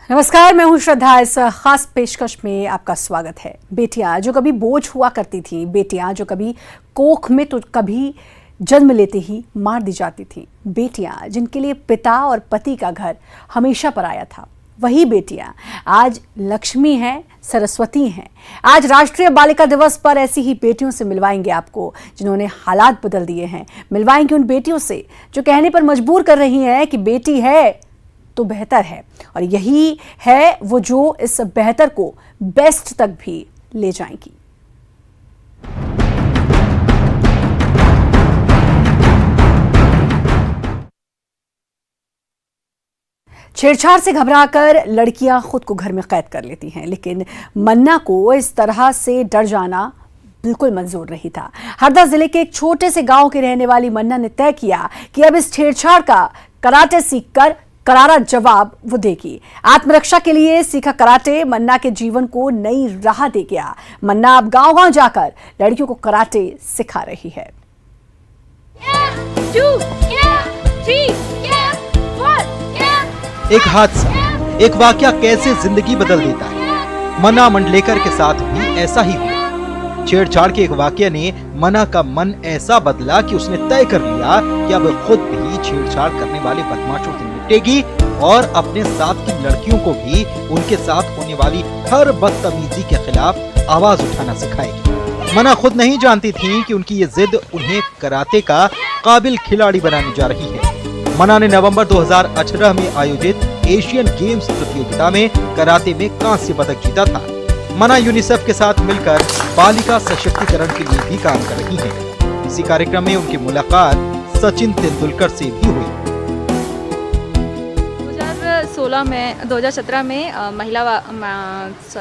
नमस्कार, मैं हूं श्रद्धा। इस खास पेशकश में आपका स्वागत है। बेटियां जो कभी बोझ हुआ करती थी, बेटियां जो कभी कोख में तो कभी जन्म लेते ही मार दी जाती थी, बेटियां जिनके लिए पिता और पति का घर हमेशा पराया था, वही बेटियां आज लक्ष्मी हैं, सरस्वती हैं। आज राष्ट्रीय बालिका दिवस पर ऐसी ही बेटियों से मिलवाएंगे आपको, जिन्होंने हालात बदल दिए हैं। मिलवाएंगे उन बेटियों से जो कहने पर मजबूर कर रही हैं कि बेटी है तो बेहतर है, और यही है वो जो इस बेहतर को बेस्ट तक भी ले जाएंगी। छेड़छाड़ से घबराकर लड़कियां खुद को घर में कैद कर लेती हैं, लेकिन मन्ना को इस तरह से डर जाना बिल्कुल मंजूर नहीं था। हरदा जिले के एक छोटे से गांव के रहने वाली मन्ना ने तय किया कि अब इस छेड़छाड़ का कराटे सीखकर करारा जवाब वो देगी। आत्मरक्षा के लिए सीखा कराटे मन्ना के जीवन को नई राह दे गया। मन्ना अब गांव-गांव जाकर लड़कियों को कराटे सिखा रही है। 2, 3, 4, एक हादसा, एक वाकया कैसे जिंदगी बदल देता है। मन्ना मंडलेकर के साथ भी ऐसा ही हुआ। छेड़छाड़ के एक वाकये ने मन्ना का मन ऐसा बदला कि उसने तय कर लिया कि अब खुद भी छेड़छाड़ करने वाले बदमाशों से निपटेगी और अपने साथ की लड़कियों को भी उनके साथ होने वाली हर बदतमीजी के खिलाफ आवाज उठाना सिखाएगी। मन्ना खुद नहीं जानती थी कि उनकी ये जिद उन्हें कराटे का काबिल खिलाड़ी बनाने जा रही है। मन्ना ने नवंबर 2018 में आयोजित एशियन गेम्स प्रतियोगिता में कराटे में कांस्य पदक जीता था। मन्ना यूनिसेफ के साथ मिलकर बालिका सशक्तिकरण के लिए भी काम कर रही है। इसी कार्यक्रम में उनकी मुलाकात सचिन तेंदुलकर से भी हुई। 2017 में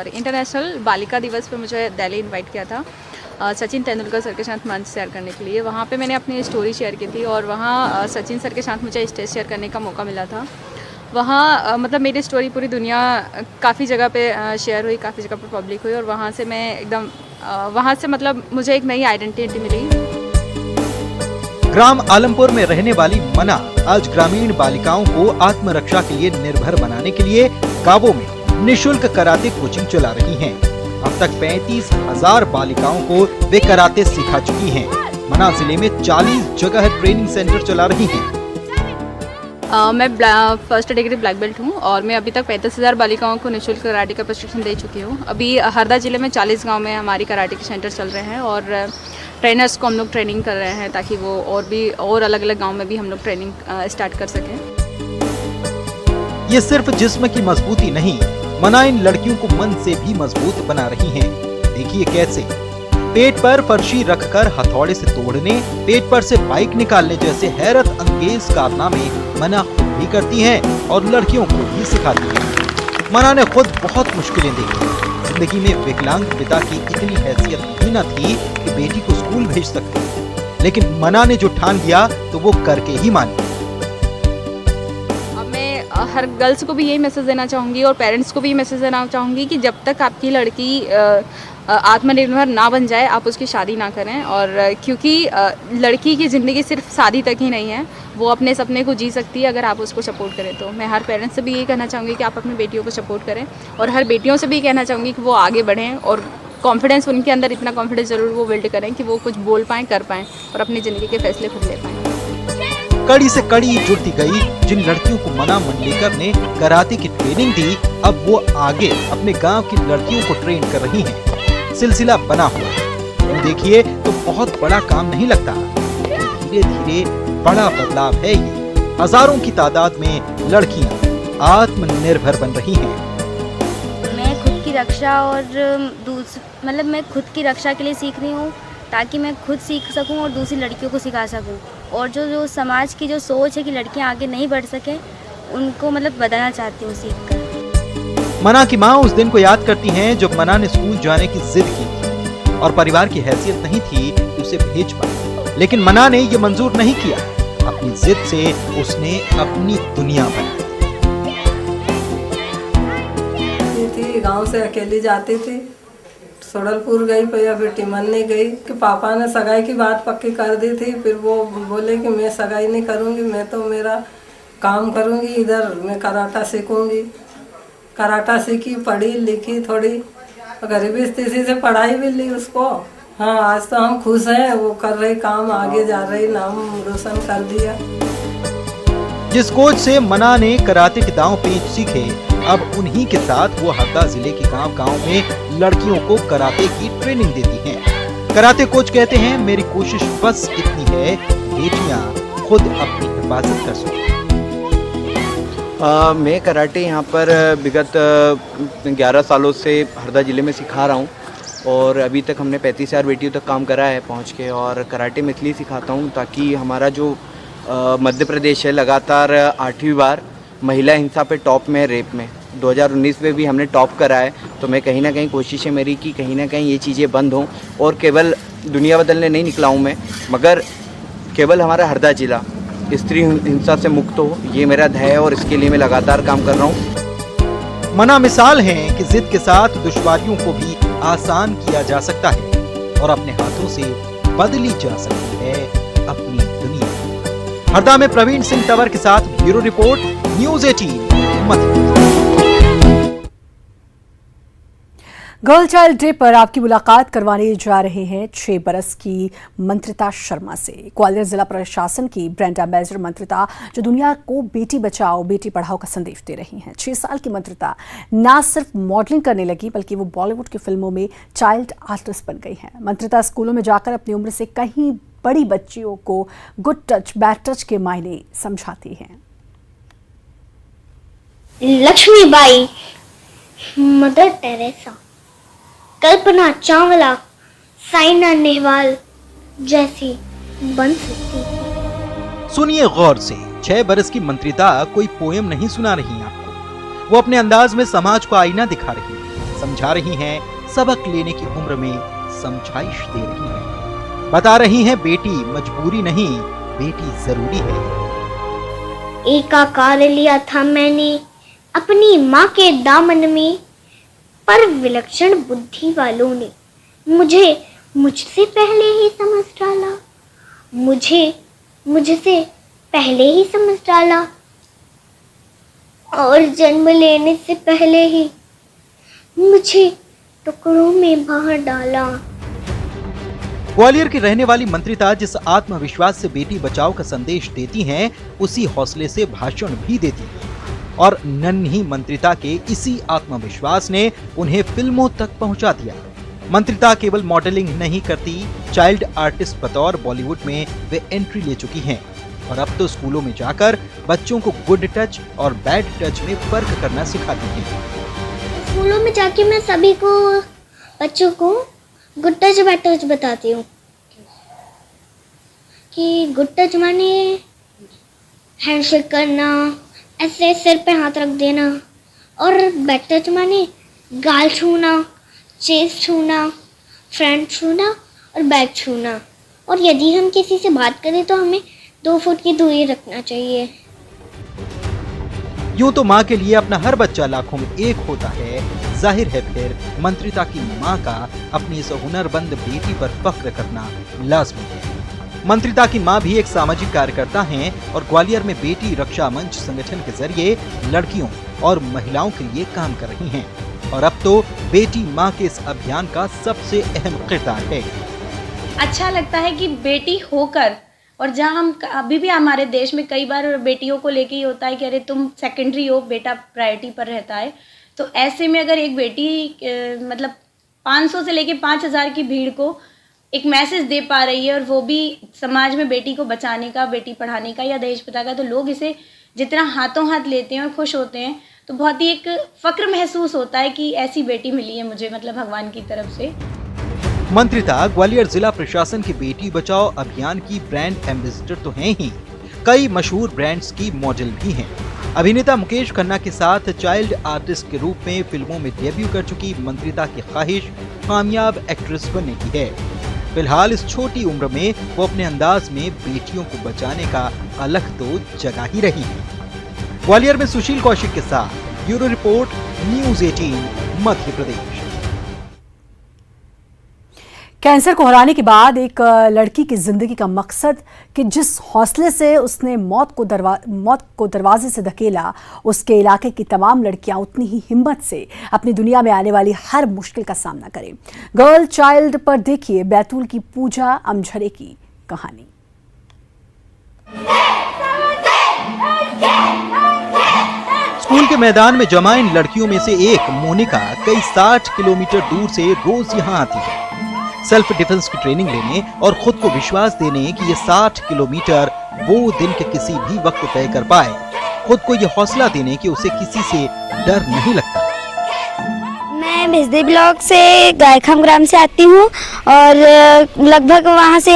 इंटरनेशनल बालिका दिवस पे मुझे दिल्ली इनवाइट किया था सचिन तेंदुलकर सर के साथ मंच शेयर करने के लिए। वहाँ पे मैंने अपनी स्टोरी शेयर की थी और वहाँ सचिन सर के साथ मुझे स्टेज शेयर करने का मौका मिला था। वहाँ मतलब मेरी स्टोरी पूरी दुनिया काफ़ी जगह पे शेयर हुई, काफ़ी जगह पे पब्लिक हुई और वहाँ से मैं एकदम वहाँ से मतलब मुझे एक नई आइडेंटिटी मिली। ग्राम आलमपुर में रहने वाली मन्ना आज ग्रामीण बालिकाओं को आत्मरक्षा के लिए निर्भर बनाने के लिए गांवों में निःशुल्क कराटे कोचिंग चला रही हैं। अब तक 35,000 बालिकाओं को वे कराटे सिखा चुकी हैं। मन्ना जिले में 40 जगह ट्रेनिंग सेंटर चला रही हैं। मैं फर्स्ट डिग्री ब्लैक बेल्ट हूँ और मैं अभी तक 35,000 बालिकाओं को निःशुल्क कराटे का प्रशिक्षण दे चुकी हूँ। अभी हरदा जिले में 40 गांव में हमारी कराटे के सेंटर चल रहे हैं और ट्रेनर्स को हम लोग ट्रेनिंग कर रहे हैं ताकि वो और अलग अलग गांव में भी हम लोग ट्रेनिंग स्टार्ट कर सकें। ये सिर्फ जिस्म की मजबूती नहीं, मन्ना इन लड़कियों को मन से भी मजबूत बना रही हैं। देखिए कैसे। पेट पर फर्शी रखकर हथौड़े से तोड़ने, पेट पर से बाइक निकालने जैसे हैरत अंगेज कारनामे मन्ना खुद भी करती हैं और लड़कियों को भी सिखाती हैं। मन्ना ने खुद बहुत मुश्किलें देखी। जिंदगी में विकलांग पिता की इतनी हैसियत भी न थी कि बेटी को स्कूल भेज सकते, लेकिन मन्ना ने जो ठान लिया तो वो करके ही मानी। अब मैं हर गर्ल्स को भी यही मैसेज देना चाहूँगी और पेरेंट्स को भी मैसेज देना चाहूँगी कि जब तक आपकी लड़की आत्मनिर्भर ना बन जाए आप उसकी शादी ना करें। और क्योंकि लड़की की ज़िंदगी सिर्फ शादी तक ही नहीं है, वो अपने सपने को जी सकती है अगर आप उसको सपोर्ट करें। तो मैं हर पेरेंट्स से भी यही कहना चाहूँगी कि आप अपनी बेटियों को सपोर्ट करें और हर बेटियों से भी कहना चाहूँगी कि वो आगे बढ़ें और कॉन्फिडेंस, उनके अंदर इतना कॉन्फिडेंस ज़रूर वो बिल्ड करें कि वो कुछ बोल पाएँ, कर पाएँ और अपनी ज़िंदगी के फैसले खुद ले पाएँ। कड़ी से कड़ी जुड़ती गई। जिन लड़कियों को मन्ना मंडलेकर ने कराटे की ट्रेनिंग दी, अब वो आगे अपने गांव की लड़कियों को ट्रेन कर रही हैं। सिलसिला बना हुआ है। देखिए तो बहुत बड़ा काम नहीं लगता, धीरे धीरे बड़ा बदलाव है ये। हजारों की तादाद में लड़कियां आत्मनिर्भर बन रही हैं। मैं खुद की रक्षा और मैं खुद की रक्षा के लिए सीख रही हूँ ताकि मैं खुद सीख सकूँ और दूसरी लड़कियों को सिखा सकूँ। और जो समाज की जो सोच है कि लड़कियाँ आगे नहीं बढ़ सकें, उनको बदलना चाहती हूँ सीख कर। मन्ना की माँ उस दिन को याद करती हैं जब मन्ना ने स्कूल जाने की जिद की थी और परिवार की हैसियत नहीं थी कि उसे भेज पाए, लेकिन मन्ना ने ये मंजूर नहीं किया। अपनी जिद से उसने अपनी दुनिया बनाई। गांव से अकेली जाती थी, सोडलपुर गई, फिर टिमन्नी गई कि पापा ने सगाई की बात पक्की कर दी थी। फिर वो बोले कि मैं सगाई नहीं करूंगी, मैं तो मेरा काम करूंगी, इधर मैं कराटा सीखूंगी। कराटा सीखी, पढ़ी लिखी थोड़ी, गरीबी स्थिति से पढ़ाई भी ली उसको। हाँ, आज तो हम खुश हैं, वो कर रही काम, आगे जा रही, नाम रोशन कर दिया। जिस कोच से मना ने कराटे के दांव पेच सीखे, अब उन्हीं के साथ वो हरदा जिले के गांव-गांव में लड़कियों को कराटे की ट्रेनिंग देती हैं। कराटे कोच कहते हैं, मेरी कोशिश बस इतनी है, बेटियां खुद अपनी हिफाजत कर सकें। मैं कराटे यहाँ पर विगत 11 सालों से हरदा ज़िले में सिखा रहा हूँ और अभी तक हमने 35,000 बेटियों तक काम करा है पहुँच के। और कराटे में इसलिए सिखाता हूँ ताकि हमारा जो मध्य प्रदेश है लगातार 8वीं बार महिला हिंसा पे टॉप में है, रेप में 2019 में भी हमने टॉप करा है। तो मैं कहीं ना कहीं कोशिश है मेरी कि कहीं ना कहीं ये चीज़ें बंद हों। और केवल दुनिया बदलने नहीं निकला हूँ मैं, मगर केवल हमारा हरदा ज़िला स्त्री हिंसा से मुक्त हो, ये मेरा ध्येय है और इसके लिए मैं लगातार काम कर रहा हूँ। मना मिसाल हैं कि जिद के साथ दुश्वारियों को भी आसान किया जा सकता है और अपने हाथों से बदली जा सकती है अपनी दुनिया। हरदा में प्रवीण सिंह तंवर के साथ ब्यूरो रिपोर्ट, न्यूज़ 18 मध्य। गर्ल चाइल्ड डे पर आपकी मुलाकात करवाने जा रहे हैं 6 बरस की मंत्रिता शर्मा से। ग्वालियर जिला प्रशासन की ब्रांड एम्बेसडर मंत्रिता, जो दुनिया को बेटी बचाओ बेटी पढ़ाओ का संदेश दे रही हैं। 6 साल की मंत्रिता ना सिर्फ मॉडलिंग करने लगी, बल्कि वो बॉलीवुड की फिल्मों में चाइल्ड आर्टिस्ट बन गई हैं। मंत्रिता स्कूलों में जाकर अपनी उम्र से कहीं बड़ी बच्चियों को गुड टच बैड टच के मायने समझाती हैं। लक्ष्मीबाई, मदर टेरेसा, कल्पना चावला, साइना नेहवाल जैसी बन सकती थी। सुनिए गौर से, 6 बरस की मंत्रिता कोई पोयम नहीं सुना रही आपको, वो अपने अंदाज में समाज को आईना दिखा रही है, समझा रही हैं, सबक लेने की उम्र में समझाइश दे रही हैं, बता रही हैं बेटी मजबूरी नहीं, बेटी जरूरी है। एक आकार लिया था मैंने अपनी माँ के दामन में, पर विलक्षण बुद्धि वालों ने मुझसे पहले ही समझ डाला, मुझसे पहले ही समझ डाला और जन्म लेने से पहले ही मुझे टुकड़ों में बांट डाला। ग्वालियर की रहने वाली मंत्रिता जिस आत्मविश्वास से बेटी बचाओ का संदेश देती हैं, उसी हौसले से भाषण भी देती हैं। और नन्ही मंत्रिता के इसी आत्मविश्वास ने उन्हें फिल्मों तक पहुंचा दिया। मंत्रिता केवल मॉडलिंग नहीं करती, चाइल्ड आर्टिस्ट बतौर बॉलीवुड में वे एंट्री ले चुकी हैं और अब तो स्कूलों में जाकर बच्चों को गुड टच और बैड टच में फर्क करना सिखाती हैं। स्कूलों में जाके मैं सभी को बच्चों को गुड टच बैड टच बताती हूँ कि गुड टच माने हैंडशेक करना, ऐसे सिर पे हाथ रख देना, और बैड टच माने गाल छूना, चेस्ट छूना, फ्रंट छूना और बैक छूना। और यदि हम किसी से बात करें तो हमें 2 फुट की दूरी रखना चाहिए। यूं तो माँ के लिए अपना हर बच्चा लाखों में एक होता है, जाहिर है फिर मंत्रिता की माँ का अपनी इस हुनरबंद बेटी पर फख्र करना लाजमी है। मंत्रिता की मां भी एक सामाजिक कार्यकर्ता हैं और ग्वालियर में बेटी रक्षा मंच संगठन के जरिए लड़कियों और महिलाओं के लिए काम कर रही हैं और अब तो बेटी मां के इस अभियान का सबसे अहम किरदार है। अच्छा लगता है कि बेटी होकर, और जहां हम अभी भी हमारे देश में कई बार बेटियों को लेके ही होता है कि अरे तुम सेकेंडरी हो, बेटा प्रायोरिटी पर रहता है। तो ऐसे में अगर एक बेटी मतलब 500 से लेके 5000 की भीड़ को एक मैसेज दे पा रही है और वो भी समाज में बेटी को बचाने का, बेटी पढ़ाने का या दहेज प्रथा का, तो लोग इसे जितना हाथों हाथ लेते हैं और खुश होते हैं, तो बहुत ही एक फक्र महसूस होता है कि ऐसी बेटी मिली है मुझे, मतलब भगवान की तरफ से। मंत्रिता ग्वालियर जिला प्रशासन के बेटी बचाओ अभियान की ब्रांड एम्बेसडर तो हैं ही, कई मशहूर ब्रांड्स की मॉडल भी हैं। अभिनेता मुकेश खन्ना के साथ चाइल्ड आर्टिस्ट के रूप में फिल्मों में डेब्यू कर चुकी मंत्रिता की ख्वाहिश कामयाब एक्ट्रेस बनने की है। फिलहाल इस छोटी उम्र में वो अपने अंदाज में बेटियों को बचाने का अलग तो जगा ही रही है। ग्वालियर में सुशील कौशिक के साथ bureau report, news 18 Madhya Pradesh. Cancer को हराने के बाद एक लड़की की जिंदगी का मकसद कि जिस हौसले से उसने मौत को दरवाजे से धकेला, उसके इलाके की तमाम लड़कियां उतनी ही हिम्मत से अपनी दुनिया में आने वाली हर मुश्किल का सामना करें। गर्ल चाइल्ड पर देखिए बैतूल की पूजा अमझरे की कहानी। स्कूल के मैदान में जमा इन लड़कियों में से एक मोनिका कई 60 किलोमीटर दूर से रोज यहाँ आती है, सेल्फ डिफेंस की ट्रेनिंग लेने और खुद को विश्वास देने कि ये 60 किलोमीटर वो दिन के किसी भी वक्त तय कर पाए, खुद को ये हौसला देने कि उसे किसी से डर नहीं लगता। मैं भिजदी ब्लॉक से गायखाम ग्राम से आती हूँ और लगभग वहाँ से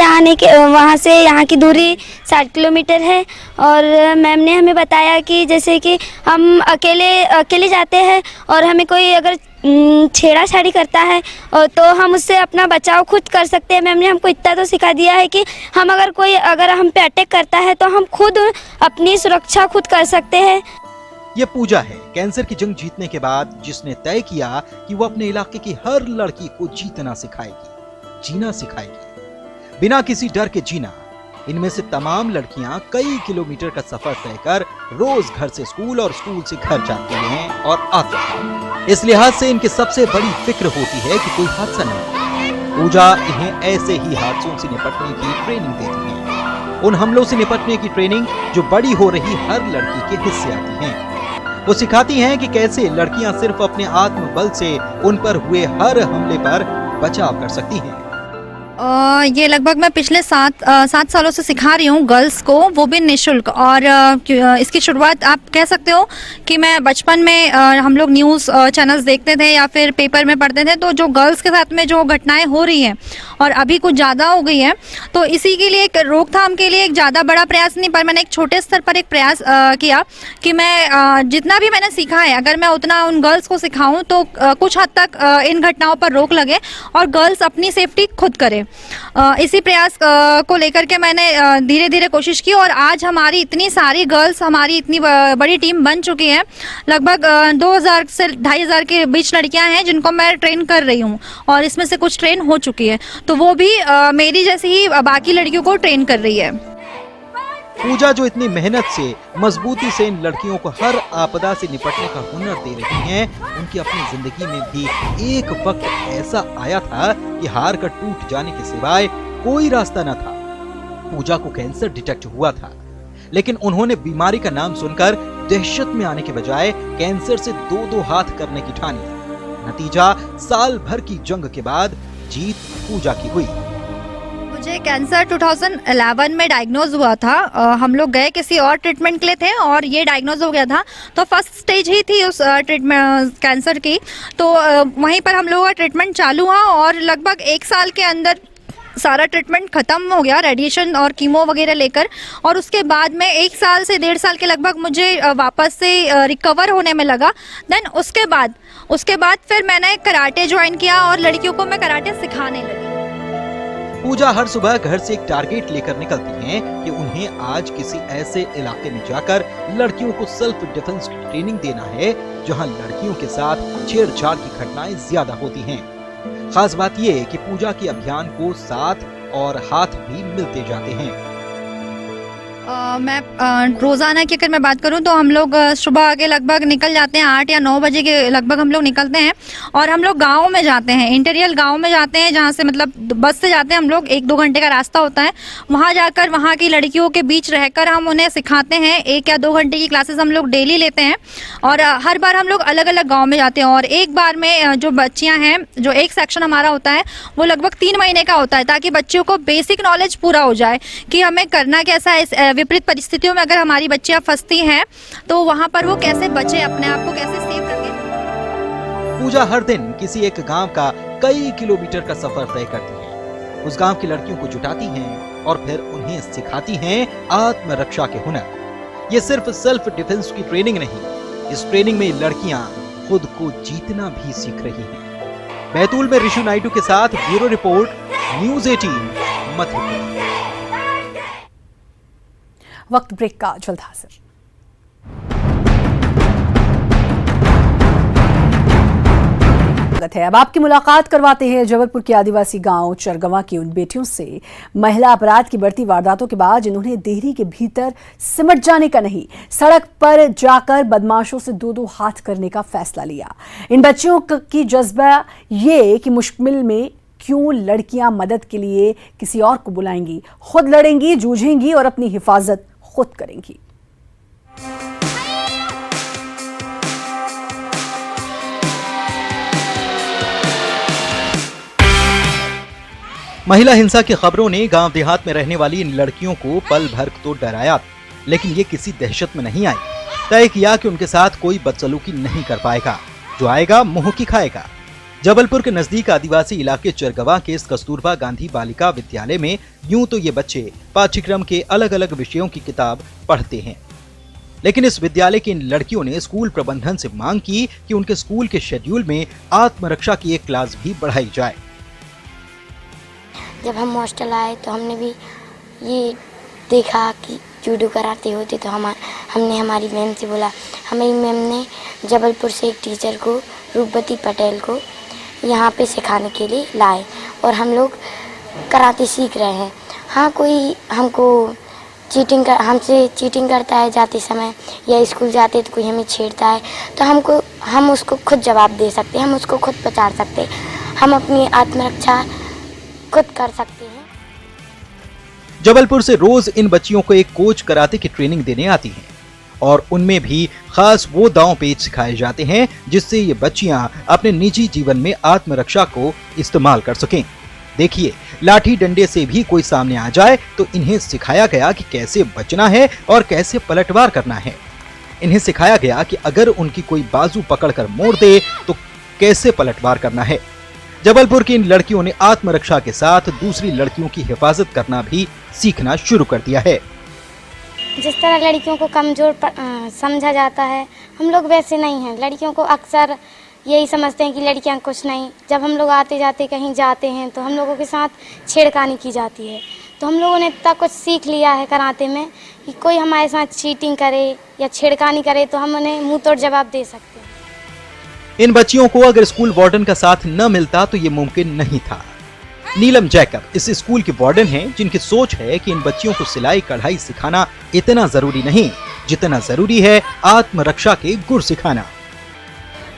यहाँ की दूरी 60 किलोमीटर है। और मैम ने हमें बताया कि जैसे कि हम अकेले जाते हैं और हमें कोई अगर छेड़ाछाड़ी करता है तो हम उससे अपना बचाव खुद कर सकते हैं। मैम ने हमको इतना तो सिखा दिया है कि अगर हम पे अटैक करता है तो हम खुद अपनी सुरक्षा खुद कर सकते हैं। ये पूजा है कैंसर की जंग जीतने के बाद जिसने तय किया कि वो अपने इलाके की हर लड़की को जीतना सिखाएगी, जीना सिखाएगी, बिना किसी डर के जीना। इनमें से तमाम लड़कियां कई किलोमीटर का सफर तय कर रोज घर से स्कूल और स्कूल से घर जाती हैं और आती हैं। इस लिहाज से इनकी सबसे बड़ी फिक्र होती है कि कोई हादसा न हो। पूजा इन्हें ऐसे ही हादसों से निपटने की ट्रेनिंग देती है, उन हमलों से निपटने की ट्रेनिंग जो बड़ी हो रही हर लड़की के हिस्से आती है। वो सिखाती हैं कि कैसे लड़कियां सिर्फ अपने आत्मबल से उन पर हुए हर हमले पर बचाव कर सकती हैं। ये लगभग मैं पिछले 7 सालों से सिखा रही हूँ गर्ल्स को, वो भी निःशुल्क। और इसकी शुरुआत आप कह सकते हो कि मैं बचपन में हम लोग न्यूज़ चैनल्स देखते थे या फिर पेपर में पढ़ते थे, तो जो गर्ल्स के साथ में जो घटनाएं हो रही हैं और अभी कुछ ज़्यादा हो गई है, तो इसी के लिए एक रोकथाम के लिए एक ज़्यादा बड़ा प्रयास नहीं, पर मैंने एक छोटे स्तर पर एक प्रयास किया कि मैं जितना भी मैंने सीखा है अगर मैं उतना उन गर्ल्स को सिखाऊं तो कुछ हद तक इन घटनाओं पर रोक लगे और गर्ल्स अपनी सेफ्टी खुद करें। इसी प्रयास को लेकर के मैंने धीरे धीरे कोशिश की और आज हमारी इतनी सारी गर्ल्स, हमारी इतनी बड़ी टीम बन चुकी है। लगभग 2000 से 2500 के बीच लड़कियां हैं जिनको मैं ट्रेन कर रही हूं और इसमें से कुछ ट्रेन हो चुकी है, तो वो भी मेरी जैसे ही बाकी लड़कियों को ट्रेन कर रही है। पूजा जो इतनी मेहनत से मजबूती से इन लड़कियों को हर आपदा से निपटने का हुनर दे रही हैं, उनकी अपनी जिंदगी में भी एक वक्त ऐसा आया था कि हार कर टूट जाने के सिवाय कोई रास्ता न था। पूजा को कैंसर डिटेक्ट हुआ था, लेकिन उन्होंने बीमारी का नाम सुनकर दहशत में आने के बजाय कैंसर से दो हाथ करने की ठानी। नतीजा साल भर की जंग के बाद जीत पूजा की हुई। मुझे कैंसर 2011 में डायग्नोज हुआ था। हम लोग गए किसी और ट्रीटमेंट के लिए थे और ये डायग्नोज हो गया था, तो फर्स्ट स्टेज ही थी उस ट्रीटमेंट कैंसर की, तो वहीं पर हम लोगों का ट्रीटमेंट चालू हुआ और लगभग 1 साल के अंदर सारा ट्रीटमेंट ख़त्म हो गया, रेडिएशन और कीमो वगैरह लेकर। और उसके बाद में 1 साल से 1.5 साल के लगभग मुझे वापस से रिकवर होने में लगा। देन उसके बाद फिर मैंने कराटे ज्वाइन किया और लड़कियों को मैं कराटे सिखाने लगी। पूजा हर सुबह घर से एक टारगेट लेकर निकलती हैं कि उन्हें आज किसी ऐसे इलाके में जाकर लड़कियों को सेल्फ डिफेंस की ट्रेनिंग देना है जहां लड़कियों के साथ छेड़छाड़ की घटनाएं ज्यादा होती हैं। खास बात यह कि पूजा के अभियान को साथ और हाथ भी मिलते जाते हैं। मैं रोज़ाना की अगर मैं बात करूं तो हम लोग सुबह के लगभग निकल जाते हैं 8 या 9 बजे के लगभग हम लोग निकलते हैं और हम लोग गाँव में जाते हैं, इंटीरियर गाँव में जाते हैं, जहां से मतलब बस से जाते हैं हम लोग, 1-2 घंटे का रास्ता होता है। वहां जाकर वहां की लड़कियों के बीच रहकर हम उन्हें सिखाते हैं। 1 या 2 घंटे की क्लासेस हम लोग डेली लेते हैं और हर बार हम लोग अलग अलग गाँव में जाते हैं। और एक बार में जो बच्चियाँ हैं, जो एक सेक्शन हमारा होता है वो लगभग 3 महीने का होता है, ताकि बच्चों को बेसिक नॉलेज पूरा हो जाए कि हमें करना कैसा है विपरीत परिस्थितियों में अगर हमारी बच्चियां फंसती हैं तो वहां पर वो कैसे बचे, अपने आप को कैसे सेव रखें। पूजा हर दिन किसी एक गांव का कई किलोमीटर का सफर तय करती है। उस गांव की लड़कियों को जुटाती हैं और फिर उन्हें सिखाती हैं आत्मरक्षा के हुनर। ये सिर्फ सेल्फ डिफेंस की ट्रेनिंग नहीं, इस ट्रेनिंग में लड़कियां खुद को जीतना भी सीख रही हैं। बैतूल में ऋषु नायडू के साथ bureau report, news 18 Madhya Pradesh. वक्त ब्रेक का जल्द हाजिर। स्वागत है। अब आपकी मुलाकात करवाते हैं जबलपुर के आदिवासी गांव चरगवा की उन बेटियों से, महिला अपराध की बढ़ती वारदातों के बाद जिन्होंने देहरी के भीतर सिमट जाने का नहीं, सड़क पर जाकर बदमाशों से दो दो हाथ करने का फैसला लिया। इन बच्चियों की जज्बा ये कि मुश्किल में क्यों लड़कियां मदद के लिए किसी और को बुलाएंगी, खुद लड़ेंगी, जूझेंगी और अपनी हिफाजत खुद करेंगी। महिला हिंसा की खबरों ने गांव देहात में रहने वाली इन लड़कियों को पल भर तो डराया, लेकिन ये किसी दहशत में नहीं आई। तय किया कि उनके साथ कोई बदसलूकी नहीं कर पाएगा, जो आएगा मुंह की खाएगा। जबलपुर के नजदीक आदिवासी इलाके चरगवा के इस कस्तूरबा गांधी बालिका विद्यालय में यूं तो ये बच्चे पाठ्यक्रम के अलग अलग विषयों की किताब पढ़ते हैं, लेकिन इस विद्यालय की इन लड़कियों ने स्कूल प्रबंधन से मांग की कि उनके स्कूल के शेड्यूल में आत्मरक्षा की एक क्लास भी बढ़ाई जाए। जब हम हॉस्टल आए तो हमने भी ये देखा कि जूडो कराते होते, तो हमने हमारी मैम से बोला। हमारी मैम ने जबलपुर से एक टीचर को, रूपवती पटेल को यहाँ पे सिखाने के लिए लाए और हम लोग कराटे सीख रहे हैं। हाँ, कोई हमसे चीटिंग करता है जाते समय या स्कूल जाते तो कोई हमें छेड़ता है, तो हम उसको खुद जवाब दे सकते हैं, हम उसको खुद बचा सकते हैं, हम अपनी आत्मरक्षा खुद कर सकते हैं। जबलपुर से रोज इन बच्चियों को एक कोच कराटे की ट्रेनिंग देने आती है और उनमें भी खास वो दांव पेच सिखाए जाते हैं जिससे ये बच्चियां अपने निजी जीवन में आत्मरक्षा को इस्तेमाल कर सकें। देखिए, लाठी डंडे से भी कोई सामने आ जाए तो इन्हें सिखाया गया कि कैसे बचना है और कैसे पलटवार करना है। इन्हें सिखाया गया कि अगर उनकी कोई बाजू पकड़कर मोड़ दे तो कैसे पलटवार करना है। जबलपुर की इन लड़कियों ने आत्मरक्षा के साथ दूसरी लड़कियों की हिफाजत करना भी सीखना शुरू कर दिया है। जिस तरह लड़कियों को कमजोर समझा जाता है, हम लोग वैसे नहीं हैं। लड़कियों को अक्सर यही समझते हैं कि लड़कियां कुछ नहीं। जब हम लोग आते जाते कहीं जाते हैं तो हम लोगों के साथ छेड़खानी की जाती है, तो हम लोगों ने इतना कुछ सीख लिया है कराटे में कि कोई हमारे साथ चीटिंग करे या छेड़खानी करे तो हम उन्हें मुंह तोड़ जवाब दे सकते हैं। इन बच्चियों को अगर स्कूल वार्डन का साथ न मिलता तो ये मुमकिन नहीं था। नीलम जैकब इस स्कूल की वार्डन हैं, जिनकी सोच है कि इन बच्चियों को सिलाई कढ़ाई सिखाना इतना जरूरी नहीं जितना जरूरी है आत्मरक्षा के गुर सिखाना।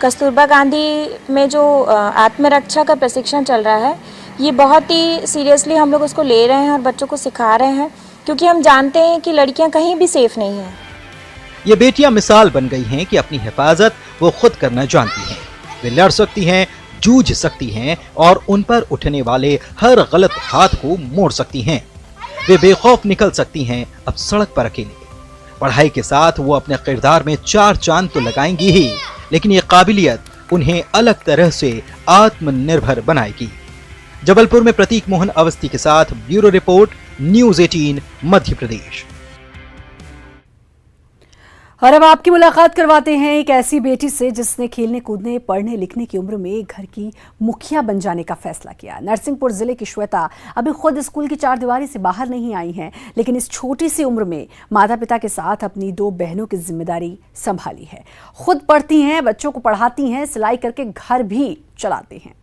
कस्तूरबा गांधी में जो आत्मरक्षा का प्रशिक्षण चल रहा है, ये बहुत ही सीरियसली हम लोग उसको ले रहे हैं और बच्चों को सिखा रहे हैं, क्योंकि हम जानते हैं कि लड़कियां कहीं भी सेफ नहीं हैं। ये बेटियां मिसाल बन गई हैं कि अपनी हिफाजत वो खुद करना जानती हैं। वे लड़ सकती हैं, जूझ सकती हैं और उन पर उठने वाले हर गलत हाथ को मोड़ सकती हैं। वे बेखौफ निकल सकती हैं अब सड़क पर अकेले। पढ़ाई के साथ वो अपने किरदार में 4 चांद तो लगाएंगी ही, लेकिन ये काबिलियत उन्हें अलग तरह से आत्मनिर्भर बनाएगी। जबलपुर में प्रतीक मोहन अवस्थी के साथ bureau report, news 18 Madhya Pradesh. और अब आपकी मुलाकात करवाते हैं एक ऐसी बेटी से जिसने खेलने कूदने पढ़ने लिखने की उम्र में घर की मुखिया बन जाने का फैसला किया। नरसिंहपुर जिले की श्वेता अभी खुद स्कूल की चारदीवारी से बाहर नहीं आई हैं, लेकिन इस छोटी सी उम्र में माता पिता के साथ अपनी 2 बहनों की जिम्मेदारी संभाली है। खुद पढ़ती हैं, बच्चों को पढ़ाती हैं, सिलाई करके घर भी चलाते हैं।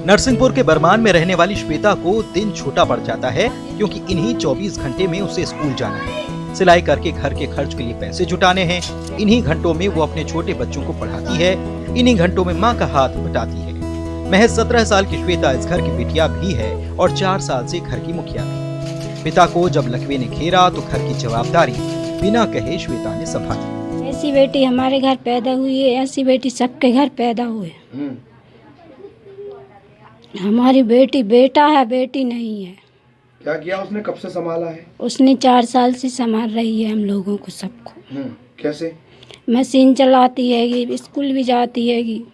नरसिंहपुर के बरमान में रहने वाली श्वेता को दिन छोटा पड़ जाता है, क्योंकि इन्हीं 24 घंटे में उसे स्कूल जाना है, सिलाई करके घर के खर्च के लिए पैसे जुटाने हैं। इन्हीं घंटों में वो अपने छोटे बच्चों को पढ़ाती है, इन्हीं घंटों में माँ का हाथ बटाती है। महज 17 साल की श्वेता इस घर की बिटिया भी है और 4 साल से घर की मुखिया भी। पिता को जब लकवे ने घेरा तो घर की जवाबदारी बिना कहे श्वेता ने संभाली। ऐसी बेटी हमारे घर पैदा हुई है, ऐसी बेटी सबके घर पैदा हुए। हमारी बेटी बेटा है, बेटी नहीं है। क्या किया उसने, कब से संभाला है? उसने 4 साल से संभाल रही है हम लोगों को, सबको। कैसे? मशीन चलाती हैगी, स्कूल भी जाती हैगी,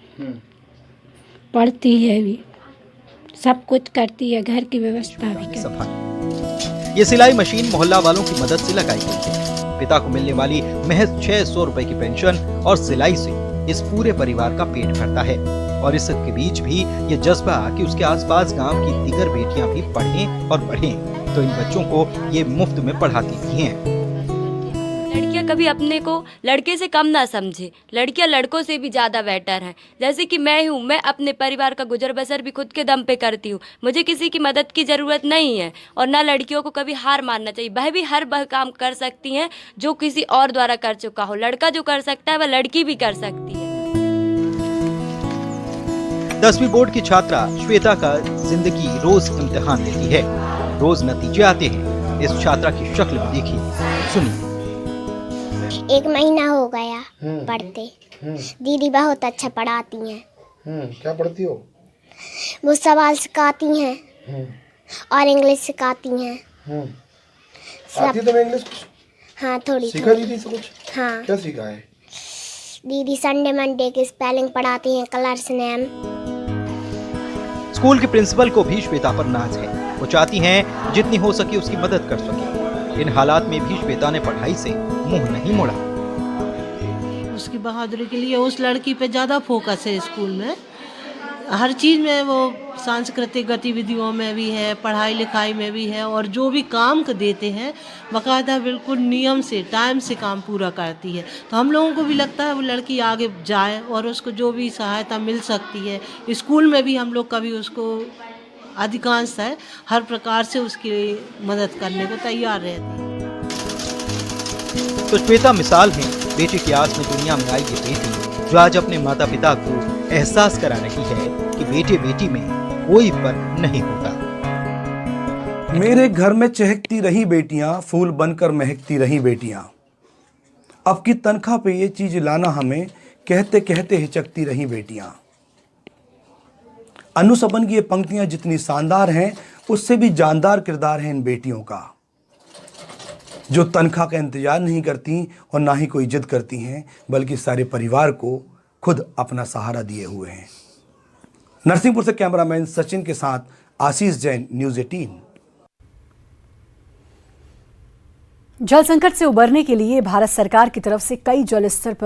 पढ़ती है भी, सब कुछ करती है, घर की व्यवस्था भी करती। ये सिलाई मशीन मोहल्ला वालों की मदद से लगाई गई है। पिता को मिलने वाली महज 600 रुपए की पेंशन और सिलाई से इस पूरे परिवार का पेट भरता है। और इसके बीच भी ये जज्बा कि उसके आसपास गांव की दीगर बेटियां भी पढ़ें और बढ़ें। तो इन बच्चों को ये मुफ्त में पढ़ाती भी हैं। लड़कियां कभी अपने को लड़के से कम ना समझे, लड़कियां लड़कों से भी ज़्यादा बेटर हैं। जैसे कि मैं हूँ, मैं अपने परिवार का गुजर बसर भी खुद के दम पे करती हूँ, मुझे किसी की मदद की ज़रूरत नहीं है। और ना लड़कियों को कभी हार मानना चाहिए, वह भी हर वह काम कर सकती हैं जो किसी और द्वारा कर चुका हो। लड़का जो कर सकता है वह लड़की भी कर सकती है। 10वीं बोर्ड की छात्रा श्वेता का जिंदगी रोज इम्तिहान लेती है, रोज नतीजे आते हैं। इस छात्रा की शक्ल में देखिए, सुनिए। 1 महीना हो गया पढ़ते। दीदी बहुत अच्छा पढ़ाती हैं। क्या पढ़ती हो? वो सवाल सिखाती हैं और इंग्लिश सिखाती हैं। आती है तुम्हें इंग्लिश कुछ? हाँ, थोड़ी सीखा दीदी से कुछ? हाँ। क्या सीखा है? दीदी संडे मंडे की स्पेलिंग पढ़ाती हैं, कलर्स नेम। स्कूल के प्रिंसिपल को भी श्वेता पर नाज है। वो चाहती हैं जितनी हो सके उसकी मदद कर सके। इन हालात में भी श्वेता ने पढ़ाई से मुंह नहीं मोड़ा। उसकी बहादुरी के लिए उस लड़की पे ज़्यादा फोकस है स्कूल में, हर चीज़ में। वो सांस्कृतिक गतिविधियों में भी है, पढ़ाई लिखाई में भी है, और जो भी काम देते हैं बाकायदा बिल्कुल नियम से टाइम से काम पूरा करती है। तो हम लोगों को भी लगता है वो लड़की आगे जाए और उसको जो भी सहायता मिल सकती है। स्कूल में भी हम लोग कभी उसको अधिकांश है हर प्रकार से उसकी मदद करने को तैयार रहते हैं। तो श्वेता मिसाल है बेटे की आस में दुनिया में आई ये बेटी, जो आज अपने माता पिता को एहसास करा रही है कि बेटे बेटी में कोई फर्क नहीं होता। मेरे घर में चहकती रही बेटियां, फूल बनकर महकती रही बेटियां। अब की तनख्वाह पे ये चीज लाना हमें कहते कहते हिचकती रही बेटियां। अनु सपन की ये पंक्तियां जितनी शानदार हैं, उससे भी जानदार किरदार है इन बेटियों का, जो तनख्वाह का इंतजार नहीं करती और ना ही कोई जिद करती हैं, बल्कि सारे परिवार को खुद अपना सहारा दिए हुए हैं। नरसिंहपुर से कैमरामैन सचिन के साथ आशीष जैन, न्यूज़ 18। जल संकट से उबरने के लिए भारत सरकार की तरफ से कई जल स्तर पर